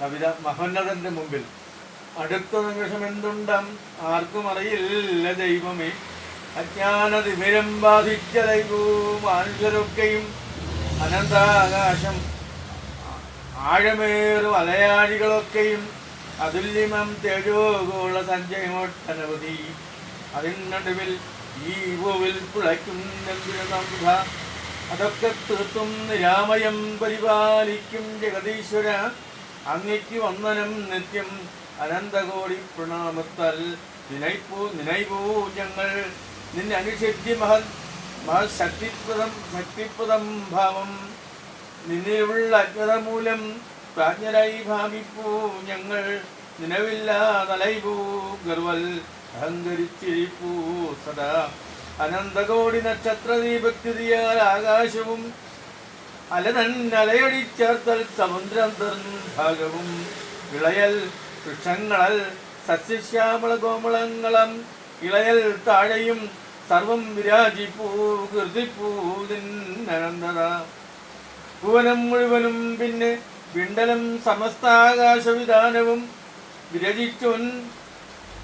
കവിത മഹോന്നതന്റെ മുമ്പിൽ. അടുത്ത നിമിഷം എന്തുണ്ടാം ആർക്കും അറിയില്ല ദൈവമേ. അജ്ഞാനതിമിരം ബാധിച്ച ദൈവവും മനുഷ്യരൊക്കെയും അനന്താകാശം ആഴമേറും അലയാഴികളൊക്കെയും അതുല്യമം തേജോഗോള സഞ്ചയമൊട്ടനവധി. അതിനടുവിൽ ഈ ഭൂവിൽ പിളയ്ക്കുന്നതിനുധ അതൊക്കെ തീർത്തും നിരാമയം പരിപാലിക്കും ജഗദീശ്വര. അങ്ങയ്ക്ക് വന്ദനം നിത്യം അനന്തകോടി പ്രണാമത്താൽ നിനൈപൂ ഞങ്ങൾ നിന്നെ അനുഷേധ്യ ശക്തിപ്രദം ഭാവം. നിന്നിലുള്ള അജ്ഞത മൂലം പ്രാജ്ഞരായി ഭാവിപ്പൂ ഞങ്ങൾ. നിലവില്ലാതലൈപൂ ഗർവൽ അഹങ്കരിച്ചിരിപ്പൂ സദാ. അനന്തകോടി നക്ഷത്രദീപക്തിയാൽ ആകാശവും അലയടിച്ചേർത്തൽ സമുദ്രാന്തർഭാഗവും. ഇളയൽ വൃക്ഷങ്ങളൽ സസ്യശ്യാമള കോമളങ്ങളും ഇളയൽ താഴെയും സർവം വിരാജിപ്പൂ കീർത്തിപ്പൂ നിന്നനന്തത. ഭുവനം മുഴുവനും പിന്നെ വിണ്ടലം സമസ്താകാശവിധാനവും വിരചിച്ചുൻ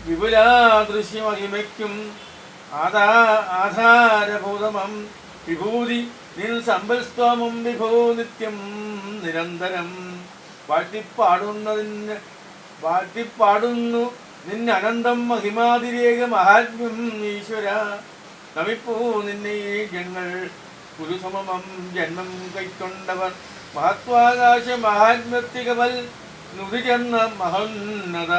വിപുലാദൃശ്യമഹിമയ്ക്കും ആധാരഭൂതമം വിഭൂതി നിൻ സമ്പൽസ്തോമം വിഭോ നിത്യം നിരന്തരം. വാഴ്ത്തിപ്പാടുന്നു നിന്നനന്തം മഹിമാതിരേക മഹാത്മ്യം ഈശ്വര. നമിപ്പൂ നിന്നെ ഞങ്ങൾ പുരുസമം ജന്മം കൈക്കൊണ്ടവർ മഹത്വാകാശ മഹാത്മ്യത്തികവൽ നുതി ചെന്ന മഹോന്നത.